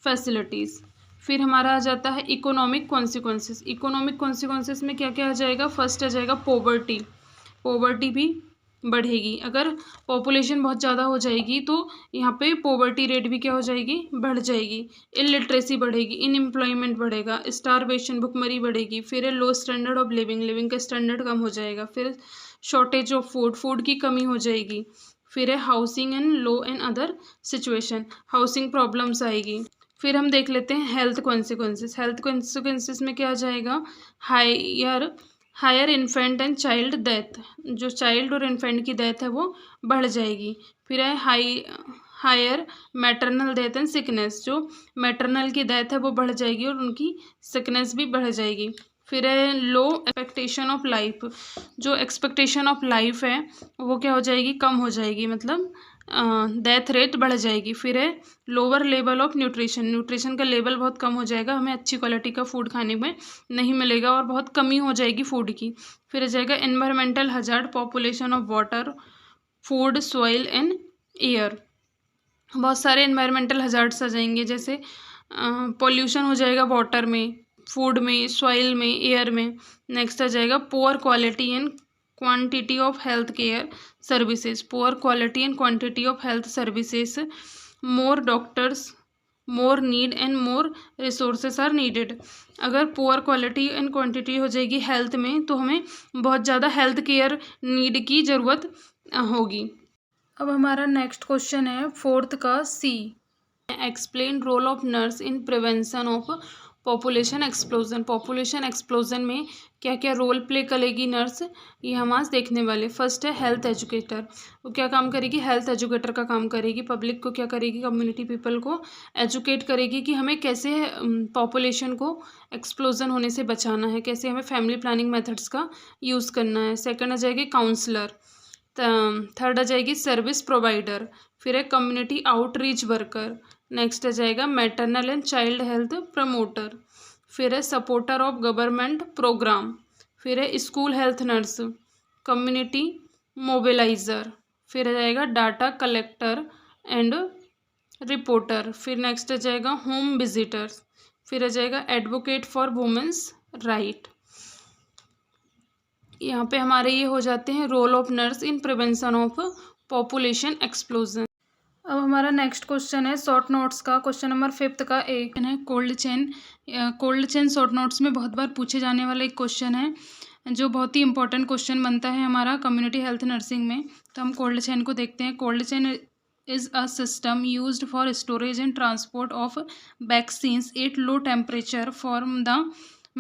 facilities. फिर हमारा आ जाता है economic consequences. Economic consequences में क्या क्या आ जाएगा, फर्स्ट आ जाएगा पॉवर्टी भी बढ़ेगी। अगर पॉपुलेशन बहुत ज़्यादा हो जाएगी तो यहाँ पे पॉवर्टी रेट भी क्या हो जाएगी, बढ़ जाएगी। इलिटरेसी बढ़ेगी, इनएम्प्लॉयमेंट बढ़ेगा, स्टारवेशन भुखमरी बढ़ेगी। फिर लो स्टैंडर्ड ऑफ लिविंग का स्टैंडर्ड कम हो जाएगा। फिर शॉर्टेज ऑफ फूड की कमी हो जाएगी। फिर है housing and low and other situation, housing problems आएगी। फिर हम देख लेते हैं हेल्थ कॉन्सिक्वेंसेस। हेल्थ कॉन्सिक्वेंसेस में क्या आ जाएगा, higher infant and child death, जो चाइल्ड और इन्फेंट की डेथ है वो बढ़ जाएगी। फिर है higher maternal death and sickness, जो मैटरनल की डेथ है वो बढ़ जाएगी और उनकी सिकनेस भी बढ़ जाएगी। फिर है लो एक्सपेक्टेशन ऑफ लाइफ, जो एक्सपेक्टेशन ऑफ लाइफ है वो क्या हो जाएगी, कम हो जाएगी, मतलब डेथ रेट बढ़ जाएगी। फिर है लोअर लेवल ऑफ न्यूट्रिशन का लेवल बहुत कम हो जाएगा, हमें अच्छी क्वालिटी का फूड खाने में नहीं मिलेगा और बहुत कमी हो जाएगी फूड की। फिर आ जाएगा environmental hazard, population of water, food, soil and air. बहुत सारे एनवायरमेंटल हजार्ड्स आ जाएंगे, जैसे पॉल्यूशन हो जाएगा वाटर में, फूड में, सॉइल में, एयर में। नेक्स्ट आ जाएगा poor quality and quantity of health care services, poor quality and quantity of health services, more doctors, more need and more resources are needed. अगर पुअर क्वालिटी एंड क्वांटिटी हो जाएगी health में तो हमें बहुत ज़्यादा हेल्थ केयर नीड की ज़रूरत होगी। अब हमारा नेक्स्ट क्वेश्चन है 4th का C, explain role of nurse in prevention of population explosion. Population explosion में क्या क्या रोल प्ले करेगी नर्स, ये हम आज देखने वाले। फर्स्ट है हेल्थ एजुकेटर। वो क्या काम करेगी? हेल्थ एजुकेटर का काम करेगी। पब्लिक को क्या करेगी? कम्युनिटी पीपल को एजुकेट करेगी कि हमें कैसे पॉपुलेशन को एक्सप्लोजन होने से बचाना है, कैसे हमें फैमिली प्लानिंग मेथड्स का यूज़ करना है। सेकंड आ जाएगी काउंसलर। थर्ड आ जाएगी सर्विस प्रोवाइडर। फिर है कम्युनिटी आउटरीच वर्कर। नेक्स्ट आ जाएगा maternal and child health promoter. फिर है सपोर्टर ऑफ गवर्नमेंट प्रोग्राम। फिर है school health nurse, community mobiliser. फिर आ जाएगा डाटा कलेक्टर एंड रिपोर्टर। फिर नेक्स्ट आ जाएगा होम विजिटर्स। फिर आ जाएगा एडवोकेट फॉर वुमेंस राइट। यहाँ पे हमारे ये हो जाते हैं role of nurse in prevention of population explosion. अब हमारा नेक्स्ट क्वेश्चन है शॉर्ट नोट्स का। क्वेश्चन नंबर 5 का एक है cold chain. Cold chain short notes में बहुत बार पूछे जाने वाला एक क्वेश्चन है, जो बहुत ही इंपॉर्टेंट क्वेश्चन बनता है हमारा कम्युनिटी हेल्थ नर्सिंग में। तो हम कोल्ड चेन को देखते हैं। Cold chain is a system used for storage and transport of vaccines at low temperature from the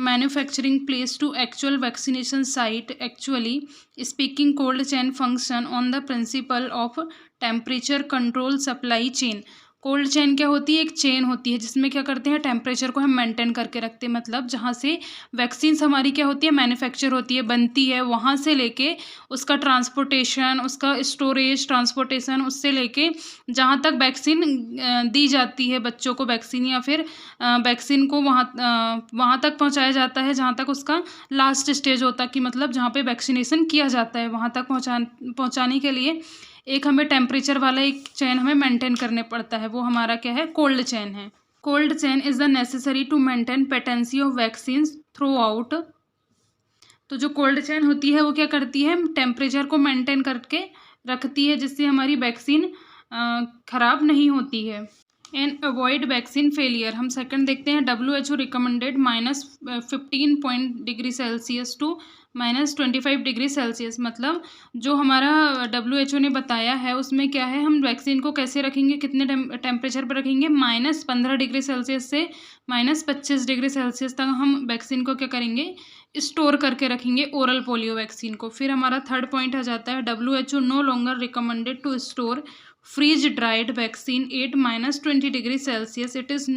manufacturing place to actual vaccination site. Actually speaking, cold chain function on the principle of temperature control supply chain. Cold chain क्या होती है? एक chain होती है जिसमें क्या करते हैं, टेम्परेचर को हम मेंटेन करके रखते हैं। मतलब जहाँ से वैक्सीन्स हमारी क्या होती है, मैन्युफैक्चर होती है, बनती है, वहाँ से लेके उसका ट्रांसपोर्टेशन, उसका स्टोरेज, ट्रांसपोर्टेशन, उससे लेके जहाँ तक वैक्सीन दी जाती है बच्चों को वैक्सीन, या फिर वैक्सीन को वहाँ तक पहुँचाया जाता है जहाँ तक उसका लास्ट स्टेज होता है, कि मतलब जहाँ पे वैक्सीनेशन किया जाता है वहाँ तक पहुँचाने के लिए एक हमें टेम्परेचर वाला एक चेन हमें मेंटेन करने पड़ता है। वो हमारा क्या है? कोल्ड चेन है। Cold chain is the necessary to maintain patency of vaccine throughout. तो जो कोल्ड चेन होती है वो क्या करती है? टेम्परेचर को मेंटेन करके रखती है, जिससे हमारी वैक्सीन ख़राब नहीं होती है। And avoid vaccine failure. हम सेकंड देखते हैं। WHO रिकमेंडेड -15 टू -25 मतलब जो हमारा WHO ने बताया है उसमें क्या है, हम वैक्सीन को कैसे रखेंगे, कितने टेम्परेचर पर रखेंगे? -15 से -25 तक हम वैक्सीन को क्या करेंगे? स्टोर करके रखेंगे, ओरल पोलियो वैक्सीन को। फिर हमारा थर्ड पॉइंट आ जाता है WHO no longer recommended to store freeze dried vaccine at -20 It is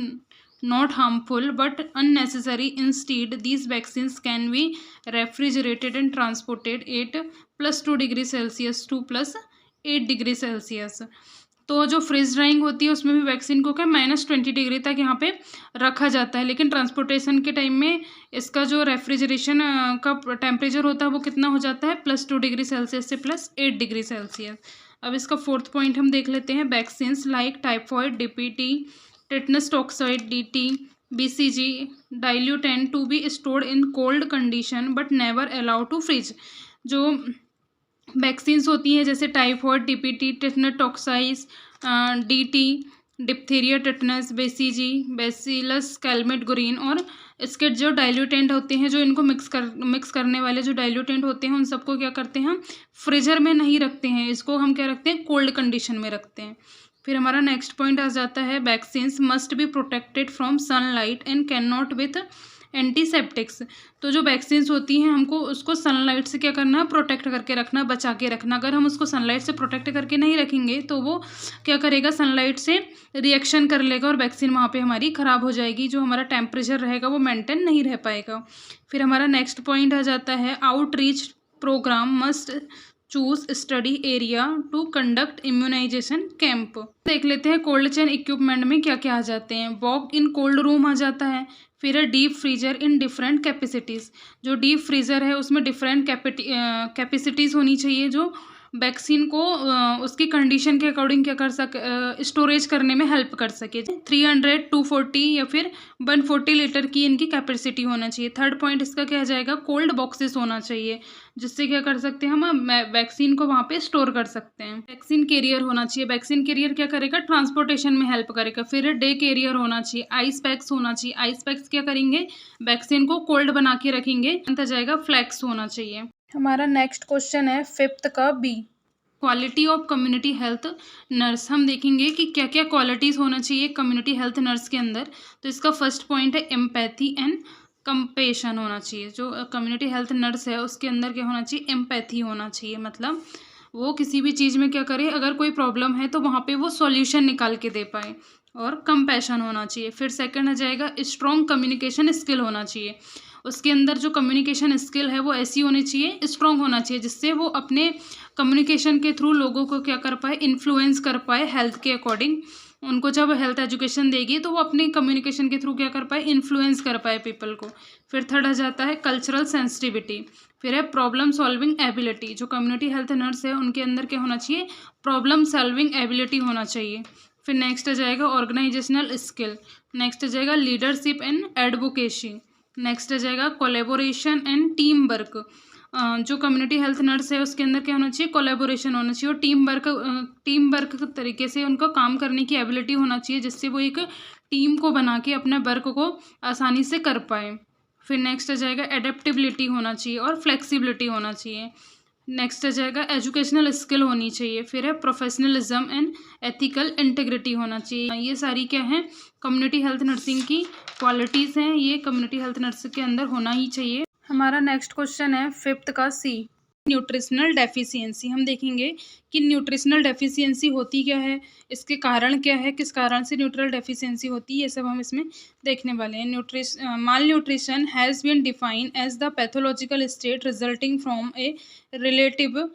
not harmful but unnecessary. Instead, these vaccines can be refrigerated and transported at +2 to +8 तो जो freeze drawing होती है उसमें भी वैक्सीन को क्या -20 तक यहाँ पे रखा जाता है, लेकिन ट्रांसपोर्टेशन के टाइम में इसका जो रेफ्रिजरेशन का टेम्परेचर होता है वो कितना हो जाता है? +2 से +8 अब इसका फोर्थ पॉइंट हम देख लेते हैं। Vaccines like typhoid, DPT, tetanus toxoid, DT, BCG diluent to be stored in cold condition but never allowed to freeze. जो वैक्सीन्स होती हैं जैसे typhoid, DPT, tetanus toxoids, DT, diphtheria, tetanus, BCG, bacillus Calmette Guerin, और इसके जो डाइल्यूटेंट होते हैं, जो इनको मिक्स करने वाले जो डाइल्यूटेंट होते हैं, उन सबको क्या करते हैं, हम फ्रीजर में नहीं रखते हैं, इसको हम क्या रखते हैं? कोल्ड कंडीशन में रखते हैं। फिर हमारा नेक्स्ट पॉइंट आ जाता है vaccines must be protected from sunlight and can not with antiseptics. तो जो वैक्सीन्स होती हैं हमको उसको सनलाइट से क्या करना है? प्रोटेक्ट करके रखना, बचा के रखना। अगर हम उसको सनलाइट से प्रोटेक्ट करके नहीं रखेंगे तो वो क्या करेगा? सनलाइट से रिएक्शन कर लेगा और वैक्सीन वहाँ पे हमारी ख़राब हो जाएगी, जो हमारा टेम्परेचर रहेगा वो मेंटेन नहीं रह पाएगा। फिर हमारा नेक्स्ट पॉइंट आ जाता है outreach programme must choose study area to conduct immunisation camp. देख लेते हैं कोल्ड चेन इक्विपमेंट में क्या क्या आ जाते हैं। वॉक इन कोल्ड रूम आ जाता है। फिर है deep freezer in different capacities. जो डीप फ्रीज़र है उसमें डिफरेंट कैपेसिटीज़ होनी चाहिए, जो वैक्सीन को उसकी कंडीशन के अकॉर्डिंग क्या कर स्टोरेज करने में हेल्प कर सके। 300, 240 या फिर 140 लीटर की इनकी कैपेसिटी होना चाहिए। थर्ड पॉइंट इसका क्या आ जाएगा? कोल्ड बॉक्सेस होना चाहिए, जिससे क्या कर सकते हैं हम वैक्सीन को वहाँ पे स्टोर कर सकते हैं। वैक्सीन कैरियर होना चाहिए। वैक्सीन कैरियर क्या करेगा? ट्रांसपोर्टेशन में हेल्प करेगा। फिर डे कैरियर होना चाहिए। आइस पैक्स होना चाहिए। आइस पैक्स क्या करेंगे? वैक्सीन को कोल्ड बना के रखेंगे। अंत जाएगा फ्लैक्स होना चाहिए। हमारा नेक्स्ट क्वेश्चन है 5th का B. Quality of community health nurse, हम देखेंगे कि क्या क्या क्वालिटीज़ होना चाहिए कम्युनिटी हेल्थ नर्स के अंदर। तो इसका फर्स्ट पॉइंट है एम्पैथी एंड कंपेशन होना चाहिए। जो कम्युनिटी हेल्थ नर्स है उसके अंदर क्या होना चाहिए, एम्पैथी होना चाहिए। मतलब वो किसी भी चीज़ में क्या करे, अगर कोई प्रॉब्लम है तो वहाँ पे वो सॉल्यूशन निकाल के दे पाए। और कंपैशन होना चाहिए। फिर सेकंड आ जाएगा स्ट्रॉन्ग कम्युनिकेशन स्किल होना चाहिए। उसके अंदर जो कम्युनिकेशन स्किल है वो ऐसी होनी चाहिए, स्ट्रॉन्ग होना चाहिए, जिससे वो अपने कम्युनिकेशन के थ्रू लोगों को क्या कर पाए, इन्फ्लुएंस कर पाए हेल्थ के अकॉर्डिंग। उनको जब हेल्थ एजुकेशन देगी तो वो अपने कम्युनिकेशन के थ्रू क्या कर पाए, इन्फ्लुएंस कर पाए पीपल को। फिर थर्ड आ जाता है कल्चरल सेंसिटिविटी। फिर है प्रॉब्लम सॉल्विंग एबिलिटी। जो कम्युनिटी हेल्थ नर्स है उनके अंदर क्या होना चाहिए, प्रॉब्लम सॉल्विंग एबिलिटी होना चाहिए। फिर नेक्स्ट आ जाएगा ऑर्गेनाइजेशनल स्किल। नेक्स्ट आ जाएगा लीडरशिप एंड एडवोकेसी। नेक्स्ट आ जाएगा कोलेबोरेशन एंड टीम वर्क। जो कम्युनिटी हेल्थ नर्स है उसके अंदर क्या होना चाहिए, कोलेबोरेशन होना चाहिए और टीम वर्क तरीके से उनको काम करने की एबिलिटी होना चाहिए, जिससे वो एक टीम को बना के अपने वर्क को आसानी से कर पाए। फिर नेक्स्ट आ जाएगा एडेप्टेबिलिटी होना चाहिए और फ्लेक्सिबिलिटी होना चाहिए। नेक्स्ट आ जाएगा एजुकेशनल स्किल होनी चाहिए। फिर है प्रोफेशनलिज्म एंड एथिकल इंटीग्रिटी होना चाहिए। ये सारी क्या है, कम्युनिटी हेल्थ नर्सिंग की क्वालिटीज़ हैं, ये कम्युनिटी हेल्थ नर्स के अंदर होना ही चाहिए। हमारा नेक्स्ट क्वेश्चन है फिफ्थ का सी, न्यूट्रिशनल डेफिशिएंसी। हम देखेंगे कि न्यूट्रिशनल डेफिशिएंसी होती क्या है, इसके कारण क्या है, किस कारण से न्यूट्रल डेफिशिएंसी होती है, ये सब हम इसमें देखने वाले हैं। Malnutrition has been defined as the pathological state resulting from a relative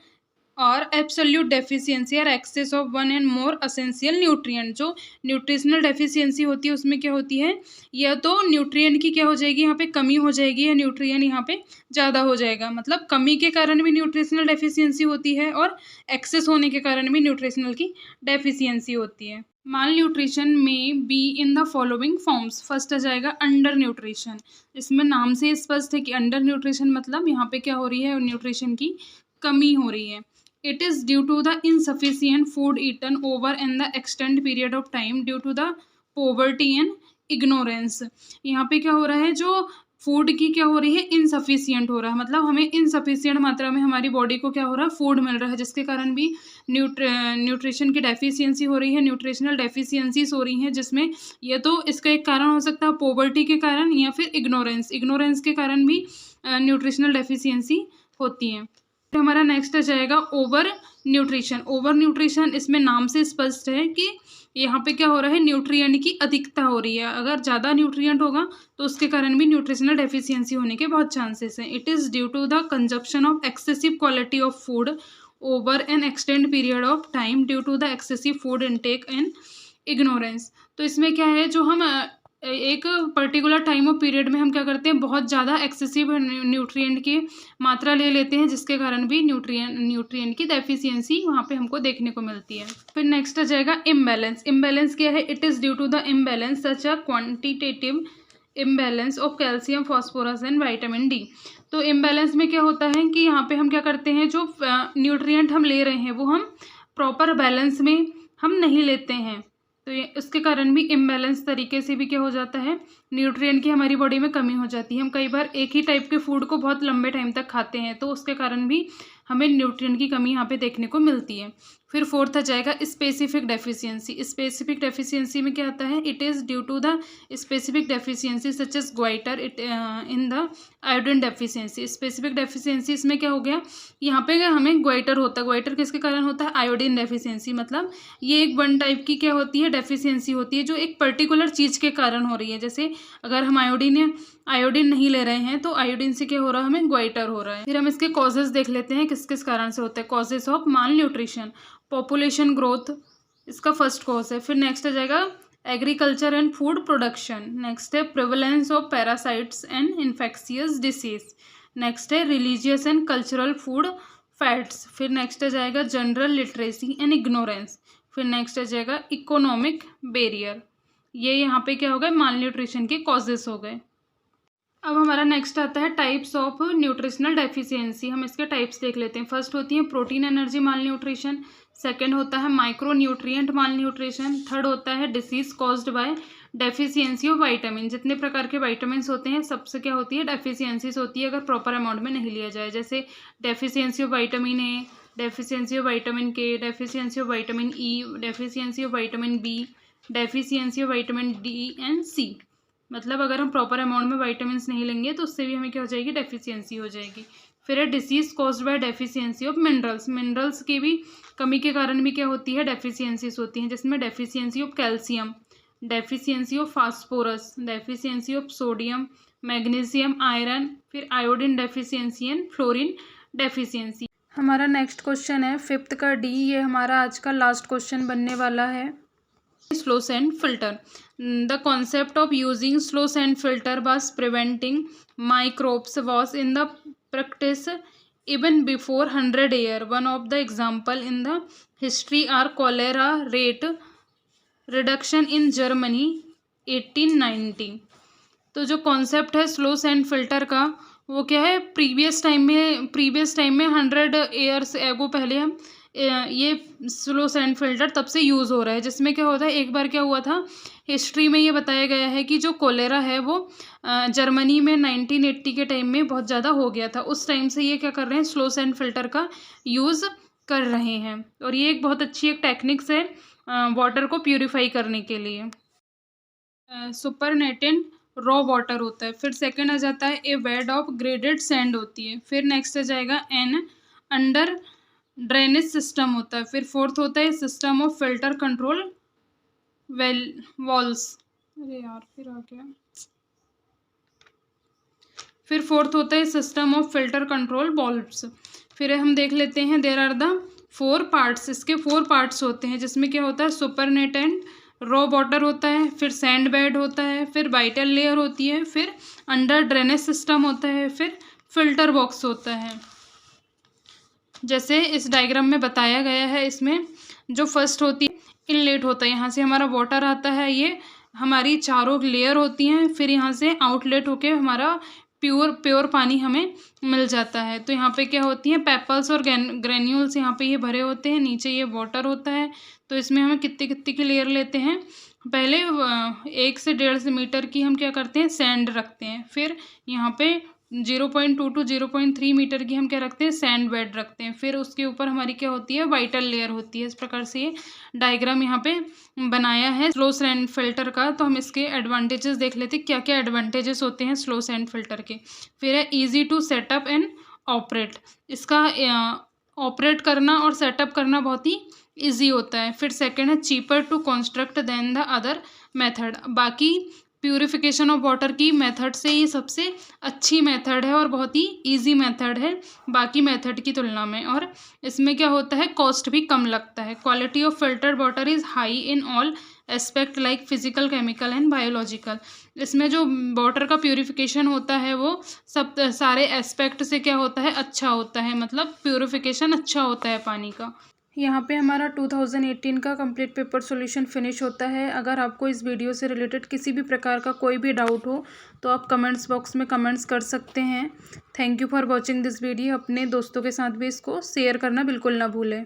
or absolute deficiency or excess of one and more essential nutrient. जो न्यूट्रिशनल डेफिशिएंसी होती है उसमें क्या होती है, या तो न्यूट्रिएंट की क्या हो जाएगी, यहाँ पे कमी हो जाएगी, या न्यूट्रिएंट यहाँ पे ज़्यादा हो जाएगा। मतलब कमी के कारण भी न्यूट्रिशनल डेफिशिएंसी होती है और एक्सेस होने के कारण भी न्यूट्रिशनल की डेफिशिएंसी होती है। Malnutrition may be in the following forms. First आ जाएगा अंडर न्यूट्रिशन। इसमें नाम से स्पष्ट है कि अंडर न्यूट्रिशन मतलब यहाँ पे क्या हो रही है, न्यूट्रिशन की कमी हो रही है। It is due to the insufficient food eaten over and the extended period of time due to the poverty and ignorance। यहाँ पे क्या हो रहा है, जो फूड की क्या हो रही है, इनसफिशियंट हो रहा है। मतलब हमें इनसफिशियंट मात्रा में हमारी बॉडी को क्या हो रहा है, फूड मिल रहा है, जिसके कारण भी न्यूट्रिशन की डेफिशिएंसी हो रही है, न्यूट्रिशनल डेफिशिएंसीज हो रही हैं, जिसमें ये तो इसका एक कारण हो सकता है पॉवर्टी के कारण या फिर इग्नोरेंस के कारण भी न्यूट्रिशनल डेफिशिएंसी होती है। हमारा नेक्स्ट आ जाएगा ओवर न्यूट्रिशन। इसमें नाम से स्पष्ट है कि यहाँ पे क्या हो रहा है, न्यूट्रिएंट की अधिकता हो रही है। अगर ज़्यादा न्यूट्रिएंट होगा तो उसके कारण भी न्यूट्रिशनल डेफिशिएंसी होने के बहुत चांसेस हैं। It is due to the consumption of excessive quality of food over an extend period of time due to the excessive food intake and ignorance. तो इसमें क्या है, जो हम एक पर्टिकुलर टाइम ऑफ पीरियड में हम क्या करते हैं, बहुत ज़्यादा एक्सेसिव न्यूट्रिएंट की मात्रा ले लेते हैं, जिसके कारण भी न्यूट्रिएंट की डेफिशिएंसी वहाँ पे हमको देखने को मिलती है। फिर नेक्स्ट आ जाएगा इम्बैलेंस क्या है, it is due to the imbalance such a quantitative imbalance of calcium, phosphorus and vitamin D. तो इम्बैलेंस में क्या होता है कि यहाँ पे हम क्या करते हैं, जो न्यूट्रिएंट हम ले रहे हैं वो हम प्रॉपर बैलेंस में हम नहीं लेते हैं, तो ये उसके कारण भी इम्बैलेंस तरीके से भी क्या हो जाता है, न्यूट्रिएंट की हमारी बॉडी में कमी हो जाती है। हम कई बार एक ही टाइप के फूड को बहुत लंबे टाइम तक खाते हैं, तो उसके कारण भी हमें न्यूट्रिएंट की कमी यहाँ पे देखने को मिलती है। फिर फोर्थ आ जाएगा स्पेसिफिक डेफिशिएंसी में क्या आता है, it is due to the specific deficiency such as goitre in the iodine deficiency. Specific deficiency इसमें क्या हो गया, यहाँ पे हमें ग्वाइटर होता है। ग्वाइटर किसके कारण होता है, आयोडीन डेफिशिएंसी। मतलब ये एक वन टाइप की क्या होती है, डेफिशिएंसी होती है, जो एक पर्टिकुलर चीज़ के कारण हो रही है। जैसे अगर हम आयोडीन नहीं ले रहे हैं तो आयोडीन से क्या हो रहा है, हमें ग्वाइटर हो रहा है। फिर हम इसके कॉजेज देख लेते हैं किस किस कारण से होता है। Causes of malnutrition, population growth इसका फर्स्ट कॉज है। फिर नेक्स्ट आ जाएगा agriculture and food production. Next है prevalence of parasites and infectious disease. Next है religious and cultural food fats. फिर नेक्स्ट आ जाएगा जनरल लिटरेसी एंड इग्नोरेंस। फिर नेक्स्ट आ जाएगा इकोनॉमिक बैरियर। ये यहाँ पे क्या हो गए, माल न्यूट्रिशन के कॉजेस हो गए। अब हमारा नेक्स्ट आता है टाइप्स ऑफ न्यूट्रिशनल डेफिशिएंसी। हम इसके टाइप्स देख लेते हैं। फर्स्ट होती है प्रोटीन एनर्जी माल न्यूट्रिशन, सेकेंड होता है माइक्रो न्यूट्रिएंट माल न्यूट्रिशन, थर्ड होता है disease caused by deficiency of vitamin. जितने प्रकार के विटामिन्स होते हैं सबसे क्या होती है, डेफिशिएंसीज होती है अगर प्रॉपर अमाउंट में नहीं लिया जाए। जैसे deficiency of vitamin A, deficiency of vitamin K, deficiency of vitamin E, deficiency of vitamin B, deficiency of vitamin D and C. मतलब अगर हम प्रॉपर अमाउंट में विटामिन नहीं लेंगे तो उससे भी हमें क्या हो जाएगी, डेफिशिएंसी हो जाएगी। फिर है disease caused by deficiency of minerals. Minerals की भी कमी के कारण भी क्या होती है, डेफिशिएंसीज होती हैं, जिसमें deficiency of calcium, deficiency of phosphorus, deficiency of sodium, magnesium, iron, फिर iodine deficiency and fluorine deficiency. हमारा नेक्स्ट क्वेश्चन है 5th का डी, ये हमारा आज का लास्ट क्वेश्चन बनने वाला है। Slow sand filter. The concept of using slow sand filter was preventing microbes was in the practice even before 100 year. One of the example in the history are cholera rate reduction in Germany 1890. तो जो concept है slow sand filter का वो क्या है, previous time में 100 years ago पहले हम ये स्लो सैंड फिल्टर तब से यूज़ हो रहा है। जिसमें क्या होता है, एक बार क्या हुआ था हिस्ट्री में ये बताया गया है कि जो कोलेरा है वो जर्मनी में 1980 के टाइम में बहुत ज़्यादा हो गया था। उस टाइम से ये क्या कर रहे हैं, स्लो सैंड फिल्टर का यूज़ कर रहे हैं। और ये एक बहुत अच्छी एक टेक्निक्स है वाटर को प्यूरिफाई करने के लिए। सुपरनेटेंट रॉ वाटर होता है। फिर सेकंड आ जाता है ए बेड ऑफ ग्रेडेड सैंड होती है। फिर नेक्स्ट आ जाएगा एन अंडर ड्रेनेज सिस्टम होता है। फिर फोर्थ होता है system of filter control walls. अरे यार फिर आ गया। फिर फोर्थ होता है system of filter control valves. फिर हम देख लेते हैं देयर आर द 4 पार्ट्स। इसके 4 पार्ट्स होते हैं, जिसमें क्या होता है, सुपरनेटेंट रॉ वाटर होता है, फिर सैंड बेड होता है, फिर वाइटल लेयर होती है, फिर अंडर ड्रेनेज सिस्टम होता है, फिर फिल्टर बॉक्स होता है। जैसे इस डायग्राम में बताया गया है, इसमें जो फर्स्ट होती है इनलेट होता है, यहाँ से हमारा वाटर आता है, ये हमारी चारों लेयर होती हैं। फिर यहाँ से आउटलेट होके हमारा प्योर पानी हमें मिल जाता है। तो यहाँ पे क्या होती है, पेपल्स और ग्रेन्यूल्स यहाँ पे ये भरे होते हैं, नीचे ये वाटर होता है। तो इसमें हमें कितनी कितनी की लेयर लेते हैं, पहले 1 से 1.5 मीटर की हम क्या करते हैं, सैंड रखते हैं। फिर यहाँ पे 0.2 to 0.3 मीटर की हम क्या रखते हैं, सैंड बेड रखते हैं। फिर उसके ऊपर हमारी क्या होती है, वाइटल लेयर होती है। इस प्रकार से ये डायग्राम यहाँ पे बनाया है स्लो सैंड फिल्टर का। तो हम इसके एडवांटेजेस देख लेते हैं, क्या क्या एडवांटेजेस होते हैं स्लो सैंड फिल्टर के। फिर है easy to set up and operate. इसका ऑपरेट करना और सेटअप करना बहुत ही ईजी होता है। फिर सेकेंड है cheaper to construct than the other method. बाकी प्यूरिफिकेशन ऑफ वाटर की मेथड से ये सबसे अच्छी मेथड है और बहुत ही इजी मेथड है बाकी मेथड की तुलना में। और इसमें क्या होता है, कॉस्ट भी कम लगता है। Quality of filtered water is high in all aspect like physical, chemical and biological. इसमें जो वाटर का प्यूरिफिकेशन होता है वो सब सारे एस्पेक्ट से क्या होता है, अच्छा होता है, मतलब प्यूरिफिकेशन अच्छा होता है पानी का। यहाँ पे हमारा 2018 का कंप्लीट पेपर सॉल्यूशन फिनिश होता है। अगर आपको इस वीडियो से रिलेटेड किसी भी प्रकार का कोई भी डाउट हो तो आप कमेंट्स बॉक्स में कमेंट्स कर सकते हैं। Thank you for watching this video. अपने दोस्तों के साथ भी इसको शेयर करना बिल्कुल ना भूलें।